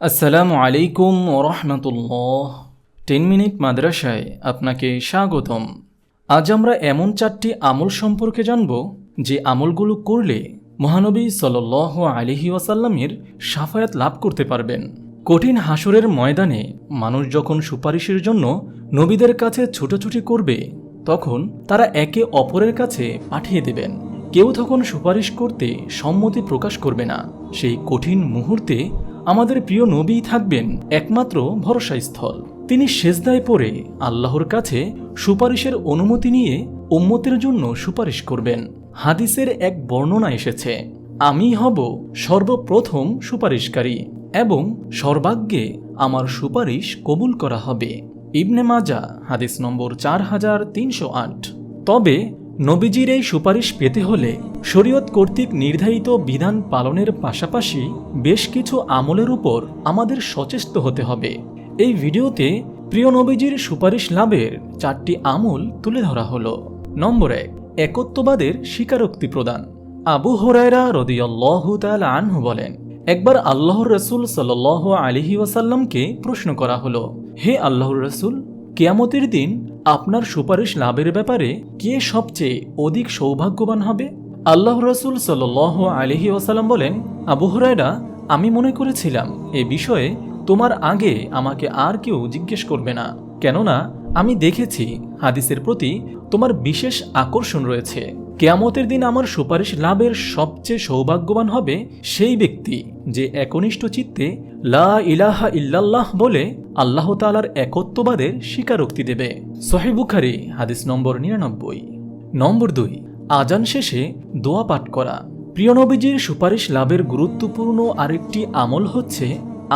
আসসালামু আলাইকুম ওরহমতুল্লাহ। 10 মিনিট মাদ্রাসায় আপনাকে স্বাগতম। আজ আমরা এমন 4টি আমল সম্পর্কে জানব যে আমলগুলো করলে মহানবী সাল্লাল্লাহু আলাইহি ওয়াসাল্লামের শাফায়াত লাভ করতে পারবেন। কঠিন হাসরের ময়দানে মানুষ যখন সুপারিশের জন্য নবীদের কাছে ছুটোছুটি করবে, তখন তারা একে অপরের কাছে পাঠিয়ে দেবেন। কেউ তখন সুপারিশ করতে সম্মতি প্রকাশ করবে না। সেই কঠিন মুহূর্তে আমাদের প্রিয় নবী থাকবেন একমাত্র ভরসাস্থল। তিনি সেজদায় পড়ে আল্লাহর কাছে সুপারিশের অনুমতি নিয়ে উম্মতের জন্য সুপারিশ করবেন। হাদিসের এক বর্ণনা এসেছে, আমি হব সর্বপ্রথম সুপারিশকারী এবং সর্বাগ্যে আমার সুপারিশ কবুল করা হবে। ইবনে মাজা হাদিস নম্বর 4308। তবে নবীজির এই সুপারিশ পেতে হলে শরীয়ত কর্তৃক নির্ধারিত বিধান পালনের পাশাপাশি বেশ কিছু আমলের উপর আমাদের সচেষ্ট হতে হবে। এই ভিডিওতে প্রিয় নবীজির সুপারিশ লাভের 4টি আমল তুলে ধরা হলো। নম্বর 1, একত্ববাদের স্বীকারোক্তি প্রদান। আবু হুরায়রা রাদিয়াল্লাহু তাআলা আনহু বলেন, একবার আল্লাহর রাসূল সাল্লাল্লাহু আলাইহি ওয়াসাল্লামকে প্রশ্ন করা হলো, হে আল্লাহর রাসূল, কিয়ামতের দিন আপনার সুপারিশ লাভের ব্যাপারে কে সবচেয়ে অধিক সৌভাগ্যবান হবে? আল্লাহর রাসূল সাল্লাল্লাহু আলাইহি ওয়াসাল্লাম বলেন, আবু হুরায়রা, আমি মনে করেছিলাম এ বিষয়ে তোমার আগে আমাকে আর কেউ জিজ্ঞেস করবে না, কেননা আমি দেখেছি হাদিসের প্রতি তোমার বিশেষ আকর্ষণ রয়েছে। কিয়ামতের দিন আমার সুপারিশ লাভের সবচেয়ে সৌভাগ্যবান হবে সেই ব্যক্তি যে একনিষ্ঠ চিত্তে লা ইলাহা ইল্লাল্লাহ বলে আল্লাহ তাআলার একত্ববাদের স্বীকারোক্তি দেবে। সহিহ বুখারী হাদিস নম্বর 99। নম্বর 2, আজান শেষে দোয়া পাঠ করা। প্রিয় নবীজির সুপারিশ লাভের গুরুত্বপূর্ণ আরেকটি আমল হচ্ছে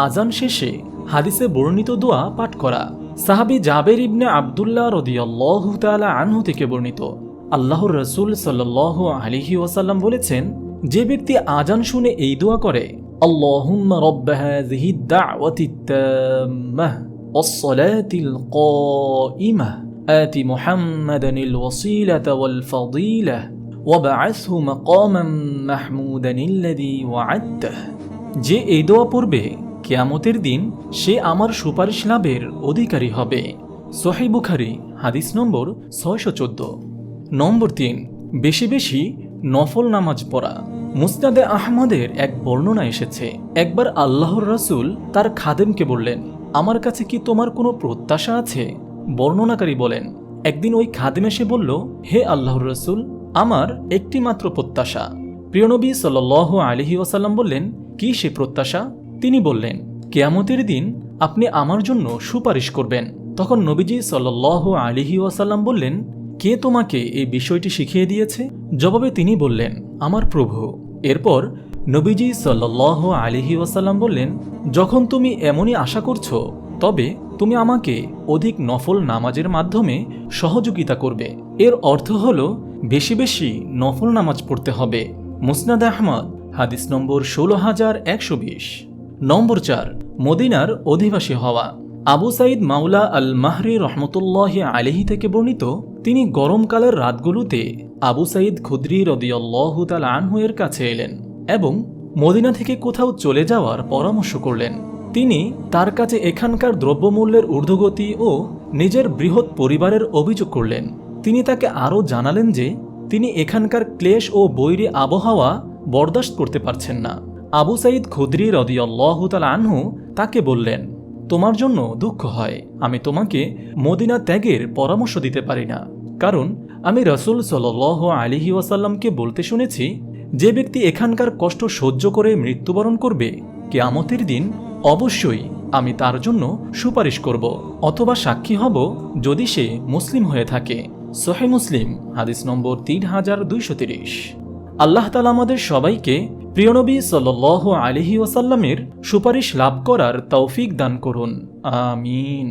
আজান শেষে হাদিসে বর্ণিত দোয়া পাঠ করা। সাহাবী জাবের ইবনে আব্দুল্লাহ রাদিয়াল্লাহু তাআলা আনহু থেকে বর্ণিত, আল্লাহর রাসূল সাল্লাল্লাহু আলাইহি ওয়াসাল্লাম বলেছেন, যে ব্যক্তি আজান শুনে এই দোয়া করে, আল্লাহুম্মা রাব্বা হাযিহিদ দাওয়াতিত তাম্মাহ ওয়াস সালাতিল কাইমাহ আতি মুহাম্মাদানিল ওয়াসিলাতা ওয়াল ফাদিলাহ ওয়াবআসহু মাকামান মাহমুদানিল্লাযী ওয়া'আদতাহ, যে এই দোয়া পড়বে কিয়ামতের দিন সে আমার সুপারিশ লাভের অধিকারী হবে। সহিহ বুখারী হাদিস নম্বর 614। নম্বর 3, বেশি বেশি নফল নামাজ পড়া। মুসনাদে আহমদের এক বর্ণনা এসেছে, একবার আল্লাহর রাসূল তার খাদেমকে বললেন, আমার কাছে কি তোমার কোনো প্রত্যাশা আছে? বর্ণনাকারী বলেন, একদিন ওই খাদেম এসে বলল, হে আল্লাহর রাসূল, আমার একটি মাত্র প্রত্যাশা। প্রিয় নবী সাল্লাল্লাহু আলাইহি ওয়াসাল্লাম বললেন, কি সে প্রত্যাশা? তিনি বললেন, কিয়ামতের দিন আপনি আমার জন্য সুপারিশ করবেন। তখন নবীজি সাল্লাল্লাহু আলাইহি ওয়াসাল্লাম বললেন, কে তোমাকে এই বিষয়টি শিখিয়ে দিয়েছে? জবাবে তিনি বললেন, আমার প্রভু। এরপর নবীজি সাল্লাল্লাহু আলাইহি ওয়াসাল্লাম বললেন, যখন তুমি এমনই আশা করছো, তবে তুমি আমাকে অধিক নফল নামাজের মাধ্যমে সহযোগিতা করবে। এর অর্থ হলো বেশি বেশি নফল নামাজ পড়তে হবে। মুসনাদ আহমদ হাদিস নম্বর 16120। নম্বর 4, মদিনার অধিবাসী হওয়া। আবু সাঈদ মাওলা আল মাহরি রহমতুল্লাহি আলাইহি থেকে বর্ণিত, তিনি গরমকালের রাতগুলোতে আবু সাঈদ খুদরি রাদিয়াল্লাহু তাআলা আনহু এর কাছে এলেন এবং মদিনা থেকে কোথাও চলে যাওয়ার পরামর্শ করলেন। তিনি তার কাছে এখানকার দ্রব্যমূল্যের ঊর্ধ্বগতি ও নিজের বৃহৎ পরিবারের অভিযোগ করলেন। তিনি তাকে আরও জানালেন যে তিনি এখানকার ক্লেশ ও বৈরী আবহাওয়া বরদাস্ত করতে পারছেন না। আবু সাঈদ খুদরি রাদিয়াল্লাহু তাআলা আনহু তাকে বললেন, তোমার জন্য দুঃখ হয়, আমি তোমাকে মদিনা ত্যাগের পরামর্শ দিতে পারি না, কারণ আমি রাসূল সাল্লাল্লাহু আলাইহি ওয়াসাল্লামকে বলতে শুনেছি, যে ব্যক্তি এখানকার কষ্ট সহ্য করে মৃত্যুবরণ করবে, কিয়ামতের দিন অবশ্যই আমি তার জন্য সুপারিশ করব অথবা সাক্ষী হব যদি সে মুসলিম হয়ে থাকে। সহিহ মুসলিম হাদিস নম্বর 3230। আল্লাহ তাআলা আমাদের সবাইকে প্রিয় নবী সাল্লাল্লাহু আলাইহি ওয়াসাল্লামের সুপারিশ লাভ করার তৌফিক দান করুন, আমিন।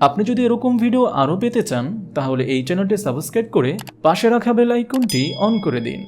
আপনি যদি এরকম ভিডিও আরও পেতে চান, তাহলে এই চ্যানেলটি সাবস্ক্রাইব করে পাশে রাখা বেল আইকনটি অন করে দিন।